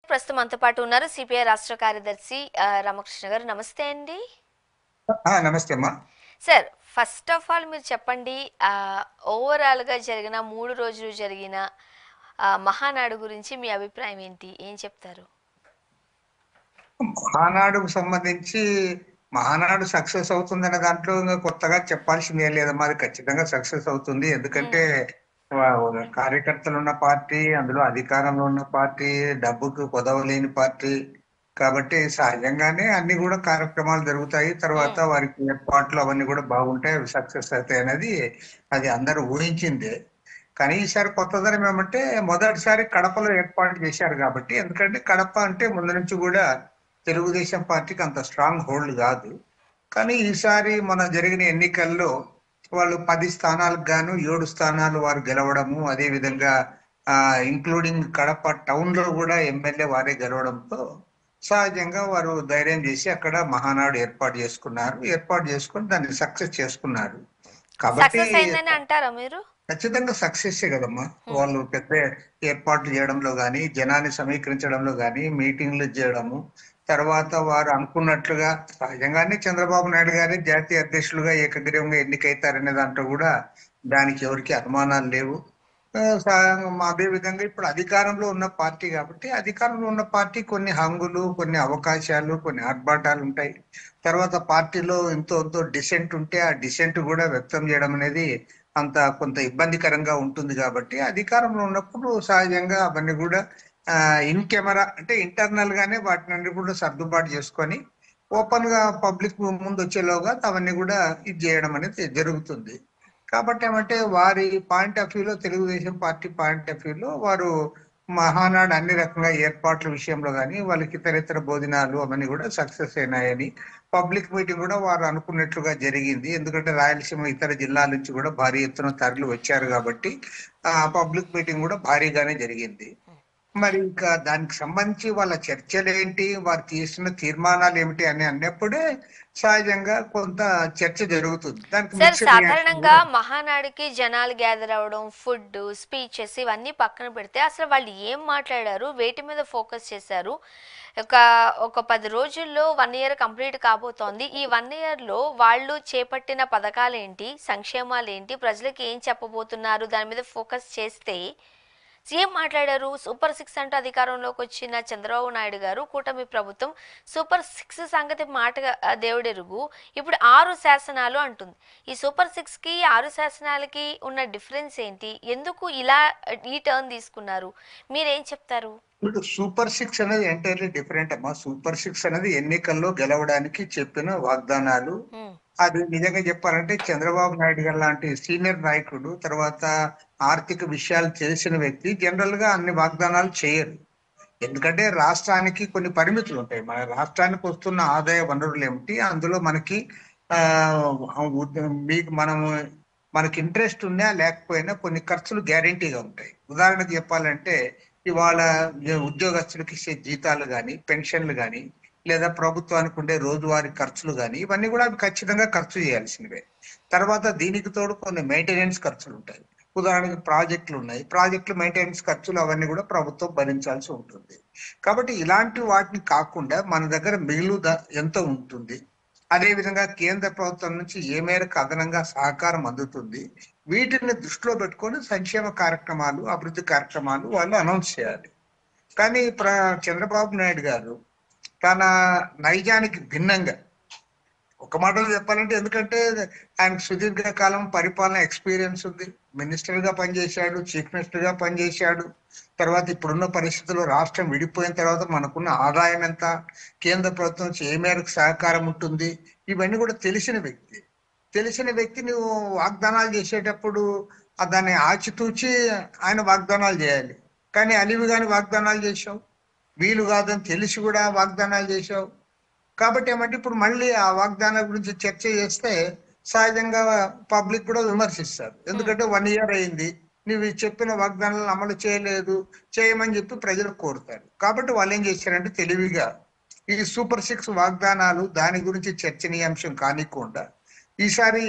ప్రస్తుతం మనతో పాటు ఉన్నారు సిపిఐ రాష్ట్ర కార్యదర్శి రామకృష్ణ గారు. నమస్తే అండి. నమస్తే అమ్మా. సార్, ఫస్ట్ ఆఫ్ ఆల్ మీరు చెప్పండి, ఓవరాల్గా జరిగిన 3 రోజులు జరిగిన మహానాడు గురించి మీ అభిప్రాయం ఏంటి? ఏం చెప్తారు? మహానాడుకు సంబంధించి మహానాడు సక్సెస్ అవుతుందనే దాంట్లో ఇంకా కొత్తగా చెప్పాల్సింది ఏం లేదమ్మా. అది ఖచ్చితంగా సక్సెస్ అవుతుంది. ఎందుకంటే ఉమ్, కార్యకర్తలు ఉన్న పార్టీ, అందులో అధికారంలో ఉన్న పార్టీ, డబ్బుకు కొదవలేని పార్టీ కాబట్టి సహజంగానే అన్ని కూడా కార్యక్రమాలు జరుగుతాయి. తర్వాత ఉమ్, వారికి ఏర్పాట్లు అవన్నీ కూడా బాగుంటాయి, అవి సక్సెస్ అవుతాయి అనేది అది అందరూ ఊహించిందే. కానీ ఈసారి కొత్తదనం ఏమంటే మొదటిసారి కడపలో ఏర్పాటు చేశారు కాబట్టి, ఎందుకంటే కడప అంటే ముందు నుంచి కూడా తెలుగుదేశం పార్టీకి అంత స్ట్రాంగ్ హోల్డ్ కాదు. కానీ ఈసారి మన జరిగిన ఎన్నికల్లో వాళ్ళు 10 స్థానాలకు గాను 7 స్థానాలు వారు గెలవడము, అదే విధంగా ఇంక్లూడింగ్ కడప టౌన్ లో కూడా ఎమ్మెల్యే వారే గెలవడంతో సహజంగా వారు ధైర్యం చేసి అక్కడ మహానాడు ఏర్పాటు చేసుకున్నారు. ఏర్పాటు చేసుకుని దాన్ని సక్సెస్ చేసుకున్నారు కాబట్టి సక్సెస్ అయిందని అంటారా మీరు? ఖచ్చితంగా సక్సెస్ కదమ్మా. ఉమ్, వాళ్ళు పెద్ద ఏర్పాట్లు చేయడంలో గాని, జనాన్ని సమీకరించడంలో గాని, మీటింగ్లు చేయడము, తర్వాత వారు అనుకున్నట్లుగా సహజంగానే చంద్రబాబు నాయుడు గారి జాతీయ అధ్యక్షులుగా ఏకగ్రీవంగా ఎన్నికైతారనే దాంట్లో కూడా దానికి ఎవరికి అనుమానాలు లేవు. అదే విధంగా ఇప్పుడు అధికారంలో ఉన్న పార్టీ కాబట్టి, అధికారంలో ఉన్న పార్టీ కొన్ని హంగులు, కొన్ని అవకాశాలు, కొన్ని ఆర్భాటాలు ఉంటాయి. తర్వాత పార్టీలో ఎంతో డిసెంట్ ఉంటే ఆ డిసెంట్ కూడా వ్యక్తం చేయడం అనేది అంత కొంత ఇబ్బందికరంగా ఉంటుంది. కాబట్టి అధికారంలో ఉన్నప్పుడు సహజంగా అవన్నీ కూడా ఇన్ కెమెరా అంటే ఇంటర్నల్ గానే వాటిని కూడా సర్దుబాటు చేసుకొని ఓపెన్ గా పబ్లిక్ ముందు వచ్చేలోగా అవన్నీ కూడా ఇది చేయడం అనేది జరుగుతుంది. కాబట్టి ఏమంటే వారి పాయింట్ ఆఫ్ వ్యూలో, తెలుగుదేశం పార్టీ పాయింట్ ఆఫ్ వ్యూలో వారు మహానాడు అన్ని రకంగా ఏర్పాట్ల విషయంలో కానీ, వాళ్ళకి ఇతర భోజనాలు అవన్నీ కూడా సక్సెస్ అయినాయని, పబ్లిక్ మీటింగ్ కూడా వారు అనుకున్నట్లుగా జరిగింది. ఎందుకంటే రాయలసీమ ఇతర జిల్లాల నుంచి కూడా భారీ ఎత్తున తరలి వచ్చారు కాబట్టి ఆ పబ్లిక్ మీటింగ్ కూడా భారీగానే జరిగింది. మరి ఇంకా దానికి సంబంధించి వాళ్ళ చర్చలు ఏంటి, వారు తీసుకున్న తీర్మానాలు ఏమిటి అని అన్నప్పుడే సహజంగా కొంత చర్చ జరుగుతుంది. దానికి సార్, మిక్స్డ్ రియాక్షన్ సాధారణంగా కూడా. మహానాడుకి జనాలు గ్యాదర్ అవ్వడం, ఫుడ్, స్పీచెస్ ఇవన్నీ పక్కన పెడితే అసలు వాళ్ళు ఏం మాట్లాడారు, వేటి మీద ఫోకస్ చేశారు? ఒక ఒక 10 రోజుల్లో 1 ఇయర్ కంప్లీట్ కాబోతోంది. ఈ 1 ఇయర్లో వాళ్ళు చేపట్టిన పథకాలేంటి, సంక్షేమాలేంటి, ప్రజలకు ఏం చెప్పబోతున్నారు, దాని మీద ఫోకస్ చేస్తే సీఎం మాట్లాడారు. సూపర్ 6 అంటూ అధికారంలోకి వచ్చిన చంద్రబాబు నాయుడు గారు, కూటమి ప్రభుత్వం సూపర్ 6 సంగతి మాటగా దేవుడెరుగు. ఇప్పుడు 6 శాసనాలు అంటుంది. ఈ సూపర్ 6కి 6 శాసనాలకి ఉన్న డిఫరెన్స్ ఏంటి? ఎందుకు ఇలా ఈ టర్న్ తీసుకున్నారు? మీరేం చెప్తారు? ఇప్పుడు సూపర్ 6 అనేది ఎంటైర్లీ డిఫరెంట్ అమ్మా. సూపర్ 6 అనేది ఎన్నికల్లో గెలవడానికి చెప్పిన వాగ్దానాలు. హ్మ్. అది నిజంగా చెప్పాలంటే చంద్రబాబు నాయుడు గారు లాంటి సీనియర్ నాయకుడు, తర్వాత ఆర్థిక విషయాలు తెలిసిన వ్యక్తి జనరల్ గా అన్ని వాగ్దానాలు చేయరు. ఎందుకంటే రాష్ట్రానికి కొన్ని పరిమితులు ఉంటాయి. మన రాష్ట్రానికి వస్తున్న ఆదాయ వనరులు ఏమిటి, అందులో మనకి ఆ మీకు మనకి ఇంట్రెస్ట్ ఉన్నా లేకపోయినా కొన్ని ఖర్చులు గ్యారెంటీగా ఉంటాయి. ఉదాహరణకు చెప్పాలంటే ఇవాళ ఉద్యోగస్తులకు ఇచ్చే జీతాలు కానీ, పెన్షన్లు కానీ, లేదా ప్రభుత్వానికి ఉండే రోజువారీ ఖర్చులు కానీ, ఇవన్నీ కూడా అవి ఖచ్చితంగా ఖర్చు చేయాల్సినవే. తర్వాత దీనికి తోడు కొన్ని మెయింటెనెన్స్ ఖర్చులు ఉంటాయి. ఉదాహరణకి ప్రాజెక్టులు ఉన్నాయి, ప్రాజెక్టులు మెయింటెనెన్స్ ఖర్చులు అవన్నీ కూడా ప్రభుత్వం భరించాల్సి ఉంటుంది. కాబట్టి ఇలాంటి వాటిని కాకుండా మన దగ్గర మిగులు ఎంత ఉంటుంది, అదే విధంగా కేంద్ర ప్రభుత్వం నుంచి ఏ మేరకు అదనంగా సహకారం అందుతుంది, వీటిని దృష్టిలో పెట్టుకొని సంక్షేమ కార్యక్రమాలు, అభివృద్ధి కార్యక్రమాలు వాళ్ళు అనౌన్స్ చేయాలి. కానీ చంద్రబాబు నాయుడు గారు తన నైజానికి భిన్నంగా, ఒక మాటలో చెప్పాలంటే, ఎందుకంటే ఆయనకు సుదీర్ఘ కాలం పరిపాలన ఎక్స్పీరియన్స్ ఉంది. మినిస్టర్ గా పనిచేశాడు, చీఫ్ మినిస్టర్ గా పనిచేశాడు. తర్వాత ఇప్పుడున్న పరిస్థితుల్లో రాష్ట్రం విడిపోయిన తర్వాత మనకున్న ఆదాయం ఎంత, కేంద్ర ప్రభుత్వం నుంచి ఏ మేరకు సహకారం ఉంటుంది, ఇవన్నీ కూడా తెలిసిన వ్యక్తి. తెలిసిన వ్యక్తి నువ్వు వాగ్దానాలు చేసేటప్పుడు దాన్ని ఆచితూచి ఆయన వాగ్దానాలు చేయాలి. కానీ అలివి కాని వాగ్దానాలు చేశావు, వీలు కాదని తెలిసి కూడా వాగ్దానాలు చేశావు. కాబట్టి ఏమంటే ఇప్పుడు మళ్ళీ ఆ వాగ్దానాల గురించి చర్చ చేస్తే సహజంగా పబ్లిక్ కూడా విమర్శిస్తారు. హ్మ్. ఎందుకంటే 1 ఇయర్ అయింది, నువ్వు ఈ చెప్పిన వాగ్దానాలను అమలు చేయలేదు, చేయమని చెప్పి ప్రజలు కోరుతారు. కాబట్టి వాళ్ళు ఏం చేశారంటే తెలివిగా ఈ సూపర్ 6 వాగ్దానాలు దాని గురించి చర్చనీయాంశం కానికుండా ఈసారి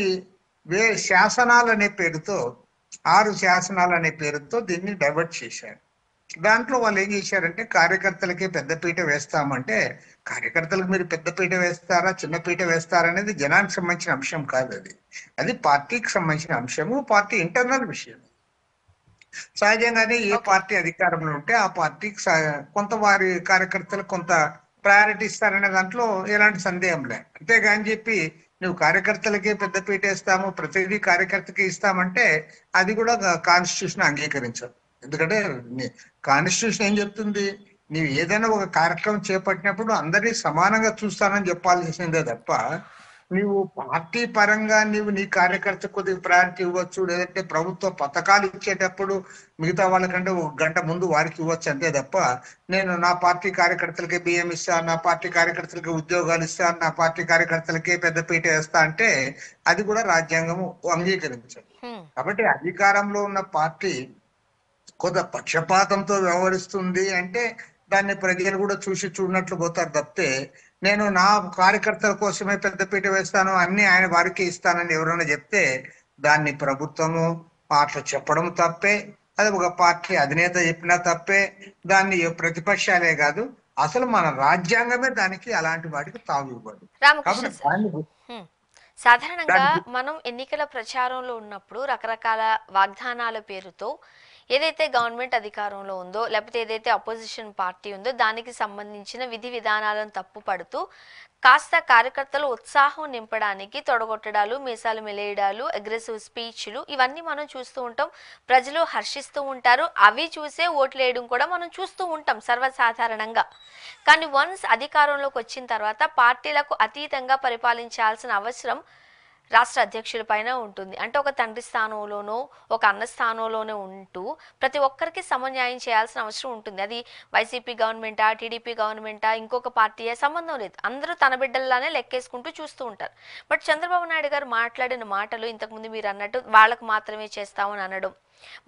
శాసనాలు అనే పేరుతో, 6 శాసనాలు అనే పేరుతో దీన్ని డైవర్ట్ చేశారు. దాంట్లో వాళ్ళు ఏం చేశారంటే కార్యకర్తలకే పెద్దపీట వేస్తామంటే, కార్యకర్తలకు మీరు పెద్దపీట వేస్తారా, చిన్న పీట వేస్తారా అనేది జనానికి సంబంధించిన అంశం కాదు అది. అది పార్టీకి సంబంధించిన అంశము, పార్టీ ఇంటర్నల్ విషయం. సహజంగానే ఏ ఓకే. పార్టీ అధికారంలో ఉంటే ఆ పార్టీకి కొంత వారి కార్యకర్తలకు కొంత ప్రయారిటీ ఇస్తారనే దాంట్లో ఎలాంటి సందేహం లేదు. అంతేగాని చెప్పి నువ్వు కార్యకర్తలకే పెద్దపీట వేస్తాము, ప్రతిదీ కార్యకర్తకి ఇస్తామంటే అది కూడా కాన్స్టిట్యూషన్ అంగీకరించదు. ఎందుకంటే కాన్స్టిట్యూషన్ ఏం చెప్తుంది, నీవు ఏదైనా ఒక కార్యక్రమం చేపట్టినప్పుడు అందరినీ సమానంగా చూస్తానని చెప్పాల్సిందే తప్ప, నీవు పార్టీ పరంగా నీవు నీ కార్యకర్త కొద్దిగా ప్రయారిటీ ఇవ్వచ్చు, లేదంటే ప్రభుత్వ పథకాలు ఇచ్చేటప్పుడు మిగతా వాళ్ళకంటే ఒక గంట ముందు వారికి ఇవ్వచ్చు అంతే తప్ప, నేను నా పార్టీ కార్యకర్తలకే బియ్యం ఇస్తాను, నా పార్టీ కార్యకర్తలకి ఉద్యోగాలు ఇస్తాను, నా పార్టీ కార్యకర్తలకే పెద్దపీట వేస్తా అంటే అది కూడా రాజ్యాంగము అంగీకరించదు. కాబట్టి అధికారంలో ఉన్న పార్టీ కొంత పక్షపాతంతో వ్యవహరిస్తుంది అంటే దాన్ని ప్రజలు కూడా చూసి చూడనట్లు పోతారు తప్పితే, నేను నా కార్యకర్తల కోసమే పెద్దపీట వేస్తాను, అన్ని ఆయన వారికి ఇస్తానని ఎవరైనా చెప్తే దాన్ని ప్రభుత్వము అట్లా చెప్పడం తప్పే, అది ఒక పార్టీ అధినేత చెప్పినా తప్పే, దాన్ని ప్రతిపక్షాలే కాదు అసలు మన రాజ్యాంగమే దానికి అలాంటి వాటికి తావు ఇవ్వదు. రామకృష్ణ కాబట్టి సార్, దాన్ని సాధారణంగా దానికి మనం ఎన్నికల ప్రచారంలో ఉన్నప్పుడు రకరకాల వాగ్దానాల పేరుతో ఏదైతే గవర్నమెంట్ అధికారంలో ఉందో లేకపోతే ఏదైతే అపోజిషన్ పార్టీ ఉందో దానికి సంబంధించిన విధి విధానాలను తప్పుపడుతూ కాస్త కార్యకర్తలు ఉత్సాహం నింపడానికి తొడగొట్టడాలు, మీసాలు మెలేయడాలు, అగ్రెసివ్ స్పీచ్లు ఇవన్నీ మనం చూస్తూ ఉంటాం. ప్రజలు హర్షిస్తూ ఉంటారు. అవి చూసే ఓట్లు వేయడం కూడా మనం చూస్తూ ఉంటాం సర్వసాధారణంగా. కానీ వన్స్ అధికారంలోకి వచ్చిన తర్వాత పార్టీలకు అతీతంగా పరిపాలించాల్సిన అవసరం రాష్ట్ర అధ్యక్షుల పైన ఉంటుంది. అంటే ఒక తండ్రి స్థానంలోనో ఒక అన్న స్థానంలోనే ఉంటూ ప్రతి ఒక్కరికి సమన్యాయం చేయాల్సిన అవసరం ఉంటుంది. అది వైసీపీ గవర్నమెంటా, టీడీపీ గవర్నమెంటా, ఇంకొక పార్టీయే సంబంధం లేదు. అందరూ తన బిడ్డల్లానే లెక్కేసుకుంటూ చూస్తూ ఉంటారు. బట్ చంద్రబాబు నాయుడు గారు మాట్లాడిన మాటలు ఇంతకుముందు మీరు అన్నట్టు వాళ్ళకు మాత్రమే చేస్తామని అనడం,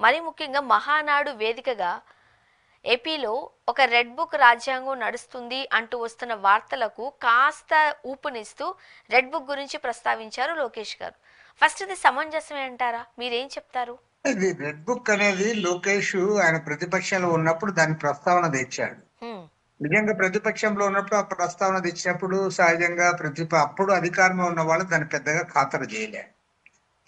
మరీ ముఖ్యంగా మహానాడు వేదికగా ఏపీలో ఒక రెడ్ బుక్ రాజ్యాంగం నడుస్తుంది అంటూ వస్తున్న వార్తలకు కాస్త ఊపునిస్తూ రెడ్ బుక్ గురించి ప్రస్తావించారు లోకేష్ గారు. ఫస్ట్ ఇది సమంజసమే అంటారా? మీరేం చెప్తారు? ఇది రెడ్ బుక్ అనేది లోకేష్ ఆయన ప్రతిపక్షంలో ఉన్నప్పుడు దాని ప్రస్తావన తెచ్చాడు. నిజంగా ప్రతిపక్షంలో ఉన్నప్పుడు ఆ ప్రస్తావన తెచ్చినప్పుడు సహజంగా అప్పుడు అధికారంలో ఉన్న వాళ్ళు దాన్ని పెద్దగా ఖాతరు చేయలే.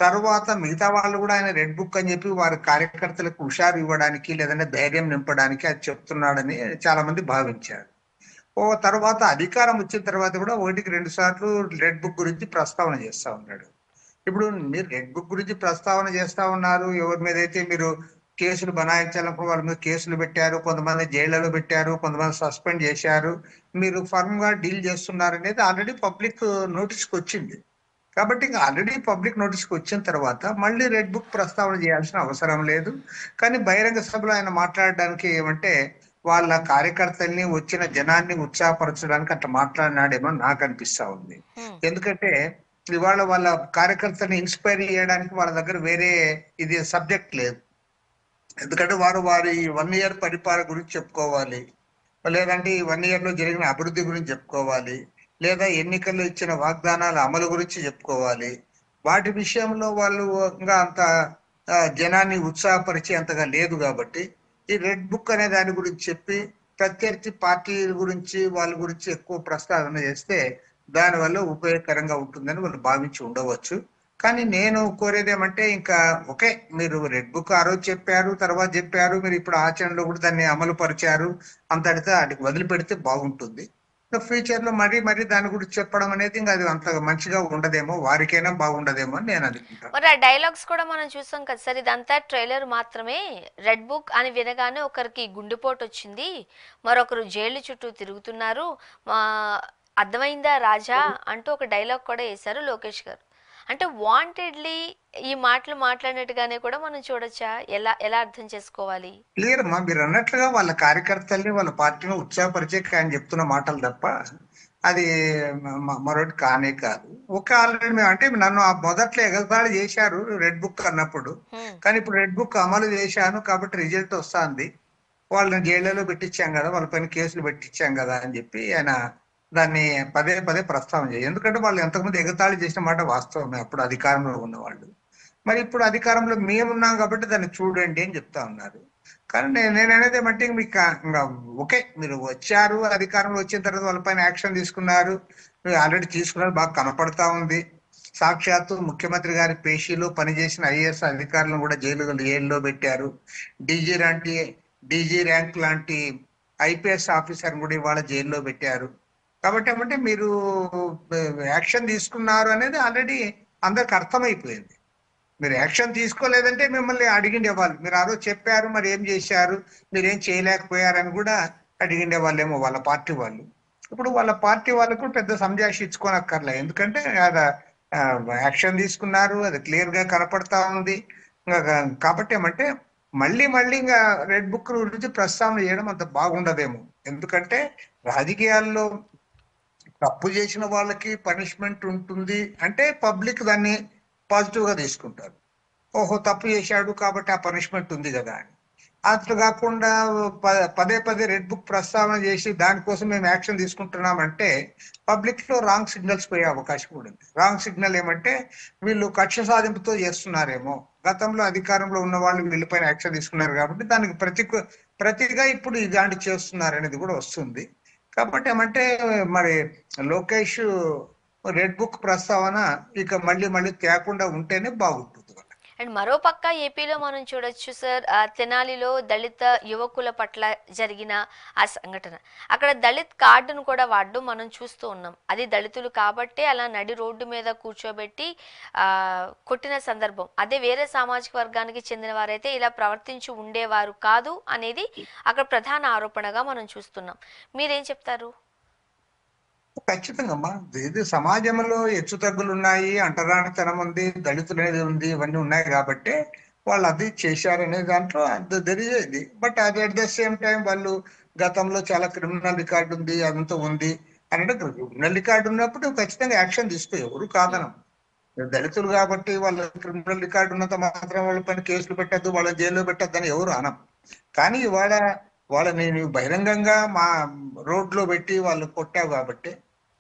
తర్వాత మిగతా వాళ్ళు కూడా ఆయన రెడ్ బుక్ అని చెప్పి వారి కార్యకర్తలకు హుషారు ఇవ్వడానికి లేదంటే ధైర్యం నింపడానికి అది చెప్తున్నాడని చాలా మంది భావించారు. తర్వాత అధికారం వచ్చిన తర్వాత కూడా 1-2 సార్లు రెడ్ బుక్ గురించి ప్రస్తావన చేస్తా ఉన్నాడు. ఇప్పుడు మీరు రెడ్ బుక్ గురించి ప్రస్తావన చేస్తా ఉన్నారు, ఎవరి మీద అయితే మీరు కేసులు బనాయించాలనుకో వాళ్ళ మీద కేసులు పెట్టారు, కొంతమంది జైళ్లలో పెట్టారు, కొంతమంది సస్పెండ్ చేశారు, మీరు ఫర్మ్ గా డీల్ చేస్తున్నారు అనేది ఆల్రెడీ పబ్లిక్ నోటీస్కి వచ్చింది. కాబట్టి ఇంకా ఆల్రెడీ పబ్లిక్ నోటీస్కి వచ్చిన తర్వాత మళ్ళీ రెడ్ బుక్ ప్రస్తావన చేయాల్సిన అవసరం లేదు. కానీ బహిరంగ సభలో ఆయన మాట్లాడడానికి ఏమంటే వాళ్ళ కార్యకర్తల్ని వచ్చిన జనాన్ని ఉత్సాహపరచడానికి అట్లా మాట్లాడినాడేమో నాకు అనిపిస్తా ఉంది. ఎందుకంటే ఇవాళ వాళ్ళ కార్యకర్తల్ని ఇన్స్పైర్ చేయడానికి వాళ్ళ దగ్గర వేరే ఇది సబ్జెక్ట్ లేదు. ఎందుకంటే వారి 1 year పరిపాలన గురించి చెప్పుకోవాలి, లేదంటే ఈ 1 year లో జరిగిన అభివృద్ధి గురించి చెప్పుకోవాలి, లేదా ఎన్నికల్లో ఇచ్చిన వాగ్దానాల అమలు గురించి చెప్పుకోవాలి. వాటి విషయంలో వాళ్ళు ఇంకా అంత జనాన్ని ఉత్సాహపరిచే అంతగా లేదు. కాబట్టి ఈ రెడ్ బుక్ అనే దాని గురించి చెప్పి ప్రత్యర్థి పార్టీల గురించి వాళ్ళ గురించి ఎక్కువ ప్రస్తావన చేస్తే దానివల్ల ఉపయోగకరంగా ఉంటుందని వాళ్ళు భావించి ఉండవచ్చు. కానీ నేను కోరేది ఏమంటే ఇంకా ఓకే, మీరు రెడ్ బుక్ ఆ రోజు చెప్పారు, తర్వాత చెప్పారు, మీరు ఇప్పుడు ఆచరణలో కూడా దాన్ని అమలు పరిచారు, అంతటితో వాటికి వదిలిపెడితే బాగుంటుంది. ఫ్యూచర్ లో మరీ దాని గురించి చెప్పడం అనేది ఇంకా అది అంత మంచిగా ఉండదేమో, వారికైనా బాగుండదేమో అని నేను అనుకుంటాను. మరి ఆ డైలాగ్స్ కూడా మనం చూసాం కదా సార్, ఇదంతా ట్రైలర్ మాత్రమే. రెడ్ బుక్ అని వినగానే ఒకరికి గుండెపోటు వచ్చింది, మరొకరు జైలు చుట్టూ తిరుగుతున్నారు, అర్థమైందా రాజా అంటూ ఒక డైలాగ్ కూడా వేశారు లోకేష్ గారు. అంటే వాంటెడ్లీ ఈ మాటలు మాట్లాడినట్టుగానే కూడా మనం చూడొచ్చా? ఎలా అర్థం చేసుకోవాలి? క్లియర్ అమ్మా, మీరు అన్నట్లుగా వాళ్ళ కార్యకర్తల్ని వాళ్ళ పార్టీని ఉత్సాహపరిచే ఆయన చెప్తున్న మాటలు తప్ప అది మరొకటి కానే కాదు. ఒక ఆల్రెడీ మేము అంటే నన్ను మొదట్లో ఎగతాళి చేశారు రెడ్ బుక్ అన్నప్పుడు, కానీ ఇప్పుడు రెడ్ బుక్ అమలు చేశాను కాబట్టి రిజల్ట్ వస్తుంది, వాళ్ళని జైళ్లలో పెట్టించాం కదా, వాళ్ళ పైన కేసులు పెట్టించాం కదా అని చెప్పి ఆయన దాన్ని పదే ప్రస్తావన చేయాలి. ఎందుకంటే వాళ్ళు ఎంతకుముందు ఎగతాళి చేసిన మాట వాస్తవమే అప్పుడు అధికారంలో ఉన్నవాళ్ళు. మరి ఇప్పుడు అధికారంలో మేమున్నాం కాబట్టి దాన్ని చూడండి అని చెప్తా ఉన్నారు. కానీ నేను అనేది ఏమంటే మీకు ఇంకా ఓకే, మీరు వచ్చారు, అధికారంలో వచ్చిన తర్వాత వాళ్ళపైన యాక్షన్ తీసుకున్నారు, ఆల్రెడీ తీసుకున్నారు, బాగా కనపడతా ఉంది. సాక్షాత్తు ముఖ్యమంత్రి గారి పేషీలో పనిచేసిన ఐఏఎస్ అధికారులను కూడా జైల్లో పెట్టారు. డీజీ లాంటి డీజీ ర్యాంక్ లాంటి ఐపీఎస్ ఆఫీసర్ కూడా ఇవాళ జైల్లో పెట్టారు. కాబట్టి ఏమంటే మీరు యాక్షన్ తీసుకున్నారు అనేది ఆల్రెడీ అందరికి అర్థమైపోయింది. మీరు యాక్షన్ తీసుకోలేదంటే మిమ్మల్ని అడిగిండే వాళ్ళు, మీరు ఆ రోజు చెప్పారు మరి ఏం చేశారు, మీరు ఏం చేయలేకపోయారని కూడా అడిగిండే వాళ్ళేమో వాళ్ళ పార్టీ వాళ్ళు. ఇప్పుడు వాళ్ళ పార్టీ వాళ్ళకు పెద్ద సంజాయిషి ఇచ్చుకోనక్కర్లే, ఎందుకంటే అది యాక్షన్ తీసుకున్నారు, అది క్లియర్ గా కనపడతా ఉంది. కాబట్టి ఏమంటే మళ్ళీ మళ్ళీ ఇంకా రెడ్ బుక్ గురించి ప్రస్తావన చేయడం అంత బాగుండదేమో. ఎందుకంటే రాజకీయాల్లో తప్పు చేసిన వాళ్ళకి పనిష్మెంట్ ఉంటుంది అంటే పబ్లిక్ దాన్ని పాజిటివ్ గా తీసుకుంటారు. ఓహో, తప్పు చేశాడు కాబట్టి ఆ పనిష్మెంట్ ఉంది కదా అని. అట్లా కాకుండా పదే పదే రెడ్ బుక్ ప్రస్తావన చేసి దానికోసం మేము యాక్షన్ తీసుకుంటున్నామంటే పబ్లిక్ లో రాంగ్ సిగ్నల్స్ పోయే అవకాశం కూడా ఉంది. రాంగ్ సిగ్నల్ ఏమంటే వీళ్ళు కక్ష సాధింపుతో చేస్తున్నారేమో, గతంలో అధికారంలో ఉన్న వాళ్ళు వీళ్ళపైన యాక్షన్ తీసుకున్నారు కాబట్టి దానికి ప్రతిగా ఇప్పుడు ఇలాంటి చేస్తున్నారు అనేది కూడా వస్తుంది. కాబట్టి ఏమంటే మరి లోకేష్ రెడ్ బుక్ ప్రస్తావన ఇక మళ్ళీ మళ్ళీ తేకుండా ఉంటేనే బాగుంటుంది. అండ్ మరో పక్క ఏపీలో మనం చూడొచ్చు సార్, తెనాలిలో దళిత యువకుల పట్ల జరిగిన ఆ సంఘటన, అక్కడ దళిత్ కార్డును కూడా వాడడం మనం చూస్తూ ఉన్నాం. అది దళితులు కాబట్టే అలా నడి రోడ్డు మీద కూర్చోబెట్టి కొట్టిన సందర్భం. అదే వేరే సామాజిక వర్గానికి చెందిన వారైతే ఇలా ప్రవర్తించి ఉండేవారు కాదు అనేది అక్కడ ప్రధాన ఆరోపణగా మనం చూస్తున్నాం. మీరేం చెప్తారు? ఖచ్చితంగా అమ్మా, ఇది సమాజంలో హెచ్చు తగ్గులు ఉన్నాయి, అంటరానితనం ఉంది, దళితులు అనేది ఉంది, ఇవన్నీ ఉన్నాయి కాబట్టి వాళ్ళు అది చేశారనే దాంట్లో అది తెలియదు. బట్ అది అట్ ద సేమ్ టైం వాళ్ళు గతంలో చాలా క్రిమినల్ రికార్డు ఉంది, అదంతా ఉంది అంటే క్రిమినల్ రికార్డు ఉన్నప్పుడు ఖచ్చితంగా యాక్షన్ తీసుకో, ఎవరు కాదనం. దళితులు కాబట్టి వాళ్ళ క్రిమినల్ రికార్డు ఉన్నంత మాత్రం వాళ్ళ పైన కేసులు పెట్టద్దు, వాళ్ళ జైల్లో పెట్టద్దు అని ఎవరు అనం. కానీ వాళ్ళని బహిరంగంగా మా రోడ్లో పెట్టి వాళ్ళు కొట్టావు కాబట్టి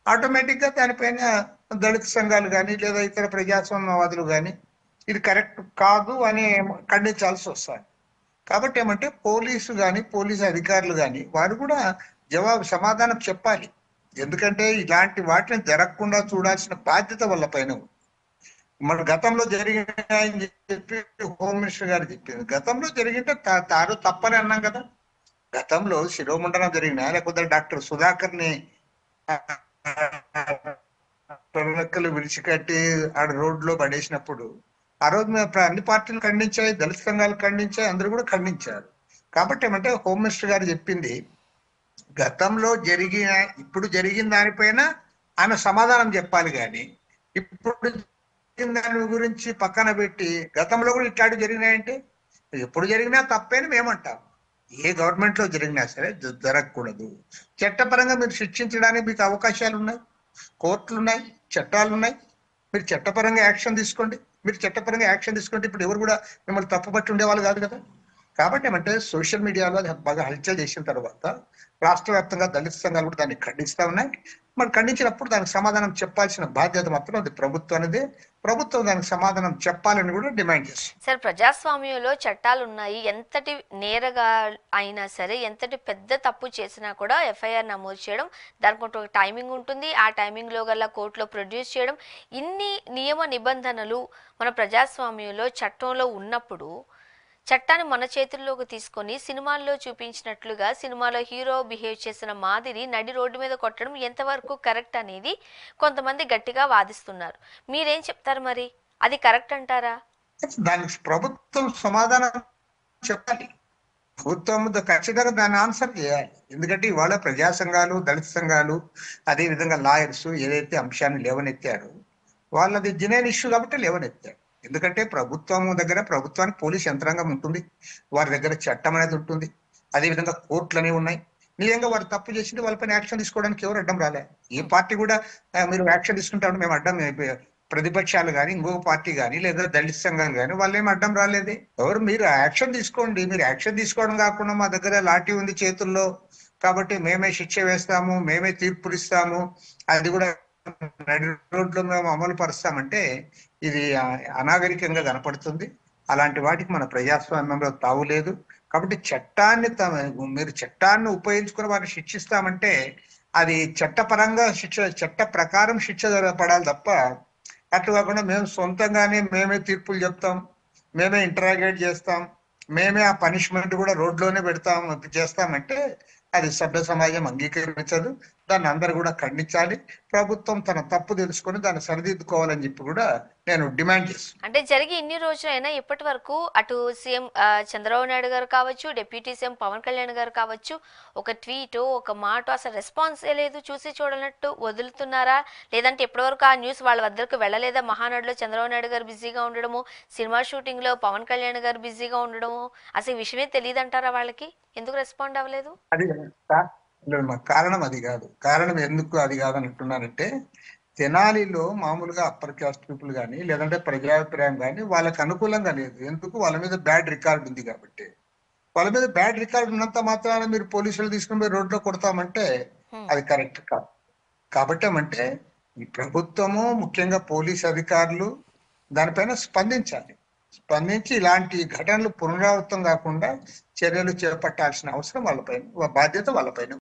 ఆటోమేటిక్ గా దానిపైన దళిత సంఘాలు కానీ లేదా ఇతర ప్రజాస్వామ్యవాదులు కానీ ఇది కరెక్ట్ కాదు అని ఖండించాల్సి వస్తుంది. కాబట్టి ఏమంటే పోలీసు కానీ పోలీసు అధికారులు కానీ వారు కూడా సమాధానం చెప్పాలి. ఎందుకంటే ఇలాంటి వాటిని జరగకుండా చూడాల్సిన బాధ్యత వాళ్ళ పైన ఉంది. మన గతంలో జరిగినాయని చెప్పి హోమ్ మినిస్టర్ గారు చెప్పింది. గతంలో జరిగింటే తాను తప్పని అన్నాం కదా. గతంలో శిరోమండలం జరిగినా లేకపోతే డాక్టర్ సుధాకర్ ని తొలనక్కలు విడిచికట్టి ఆడ రోడ్ లో పడేసినప్పుడు ఆ రోజు మేము అన్ని పార్టీలు ఖండించాయి, దళిత సంఘాలు ఖండించాయి, అందరూ కూడా ఖండించారు. కాబట్టి ఏమంటే హోమ్ మినిస్టర్ గారు చెప్పింది గతంలో ఇప్పుడు జరిగిన దానిపైన ఆయన సమాధానం చెప్పాలి, కానీ ఇప్పుడు దాని గురించి పక్కన పెట్టి గతంలో కూడా ఇట్లాంటివి జరిగినాయంటే ఎప్పుడు జరిగినా తప్పేని మేమంటాం. ఏ గవర్నమెంట్ లో జరిగినా సరే జరగకూడదు. చట్టపరంగా మీరు శిక్షించడానికి మీకు అవకాశాలు ఉన్నాయి, కోర్టులు ఉన్నాయి, చట్టాలు ఉన్నాయి. మీరు చట్టపరంగా యాక్షన్ తీసుకోండి. మీరు చట్టపరంగా యాక్షన్ తీసుకుంటే ఇప్పుడు ఎవరు కూడా మిమ్మల్ని తప్పుపట్టి ఉండేవాళ్ళు కాదు కదా. కాబట్టి ఏమంటే సోషల్ మీడియాలో బాగా హల్చల్ చేసిన తర్వాత రాష్ట్ర వ్యాప్తంగా దళిత సంఘాలు కూడా దాన్ని ఖండిస్తా ఉన్నాయి. మరి ఖండించినప్పుడు దానికి సమాధానం చెప్పాల్సిన బాధ్యత మాత్రం అది ప్రభుత్వానిదే. ప్రభుత్వం దానికి సమాధానం చెప్పాలని కూడా డిమాండ్ చేస్తుంది. సార్, ప్రజాస్వామ్యంలో చట్టాలు ఉన్నాయి. ఎంతటి నేరగా అయినా సరే, ఎంతటి పెద్ద తప్పు చేసినా కూడా ఎఫ్ఐఆర్ నమోదు చేయడం, దానికి ఒక టైమింగ్ ఉంటుంది. ఆ టైమింగ్లో గల కోర్టులో ప్రొడ్యూస్ చేయడం, ఇన్ని నియమ నిబంధనలు మన ప్రజాస్వామ్యంలో చట్టంలో ఉన్నప్పుడు చట్టాన్ని మన చేతుల్లోకి తీసుకొని సినిమాల్లో చూపించినట్లుగా సినిమాలో హీరో బిహేవ్ చేసిన మాదిరి నడి రోడ్డు మీద కొట్టడం ఎంతవరకు కరెక్ట్ అనేది కొంతమంది గట్టిగా వాదిస్తున్నారు. మీరేం చెప్తారు? మరి అది కరెక్ట్ అంటారా? దానికి ప్రభుత్వం సమాధానం చెప్పాలి. ప్రభుత్వం ఖచ్చితంగా దాన్ని ఆన్సర్ చేయాలి. ఎందుకంటే ఇవాళ ప్రజా సంఘాలు, దళిత సంఘాలు, అదే విధంగా లాయర్స్ ఏదైతే అంశాన్ని లేవనెత్తారో వాళ్ళది జెన్యూన్ ఇష్యూ కాబట్టి లేవనెత్తారు. ఎందుకంటే ప్రభుత్వానికి పోలీస్ యంత్రాంగం ఉంటుంది, వారి దగ్గర చట్టం అనేది ఉంటుంది, అదేవిధంగా కోర్టులు అనేవి ఉన్నాయి. నిజంగా వారు తప్పు చేసింది వాళ్ళపైన యాక్షన్ తీసుకోవడానికి ఎవరు అడ్డం రాలే. ఏ పార్టీ కూడా మీరు యాక్షన్ తీసుకుంటామని మేము అడ్డం, ప్రతిపక్షాలు కానీ ఇంకొక పార్టీ కానీ లేదా దళిత సంఘాలు కానీ వాళ్ళు ఏమి అడ్డం రాలేదే. మీరు యాక్షన్ తీసుకోండి. మీరు యాక్షన్ తీసుకోవడం కాకుండా మా దగ్గర లాఠీ ఉంది చేతుల్లో కాబట్టి మేమే శిక్ష వేస్తాము, మేమే తీర్పులు ఇస్తాము, అది కూడా నడి రోడ్లో మేము అమలు పరుస్తామంటే ఇది అనాగరికంగా కనపడుతుంది. అలాంటి వాటికి మన ప్రజాస్వామ్యంలో తావు లేదు. కాబట్టి మీరు చట్టాన్ని ఉపయోగించుకుని వారిని శిక్షిస్తామంటే అది చట్టపరంగా చట్ట ప్రకారం శిక్ష పడాలి తప్ప అట్లా కాకుండా మేము సొంతంగానే మేమే తీర్పులు చెప్తాం, మేమే ఇంటరాగేట్ చేస్తాం, మేమే ఆ పనిష్మెంట్ కూడా రోడ్లోనే చేస్తామంటే అది సభ్య సమాజం అంగీకరించదు. దాన్ని అందరు కూడా ఖండించాలి. ప్రభుత్వం తన తప్పు తెలుసుకొని దాన్ని సరిదిద్దుకోవాలని చెప్పి కూడా నేను డిమాండ్ చేస్తున్నాను. అంటే జరిగి ఇన్ని రోజులైనా ఇప్పటి వరకు అటు సీఎం చంద్రబాబు నాయుడు గారు కావచ్చు, డిప్యూటీ సీఎం పవన్ కళ్యాణ్ గారు కావచ్చు, ఒక ట్వీట్ ఒక మాట అసలు రెస్పాన్సే లేదు, చూసి చూడనట్టు వదులుతున్నారా? లేదంటే ఇప్పటివరకు ఆ న్యూస్ వాళ్ళ వద్దకు వెళ్ళలేదా? మహానాడులో చంద్రబాబు నాయుడు గారు బిజీగా ఉండడము, సినిమా షూటింగ్ లో పవన్ కళ్యాణ్ గారు బిజీగా ఉండడము, అసలు ఈ విషయమే తెలియదు అంటారా? వాళ్ళకి ఎందుకు రెస్పాండ్ అవ్వలేదు? అది కారణం అది కాదు. కారణం ఎందుకు అది కాదని అంటున్నారంటే, తెనాలిలో మామూలుగా అప్పర్ కాస్ట్ పీపుల్ కానీ లేదంటే ప్రజాభిప్రాయం కానీ వాళ్ళకి అనుకూలంగా లేదు. ఎందుకు? వాళ్ళ మీద బ్యాడ్ రికార్డు ఉంది కాబట్టి. వాళ్ళ మీద బ్యాడ్ రికార్డు ఉన్నంత మాత్రాన మీరు పోలీసులు తీసుకుని పోయి రోడ్లో కొడతామంటే అది కరెక్ట్ కాదు. కాబట్టి ఏమంటే ఈ ప్రభుత్వము, ముఖ్యంగా పోలీస్ అధికారులు దానిపైన స్పందించి ఇలాంటి ఘటనలు పునరావృతం కాకుండా చర్యలు చేపట్టాల్సిన అవసరం వాళ్ళపైన, బాధ్యత వాళ్ళపైన.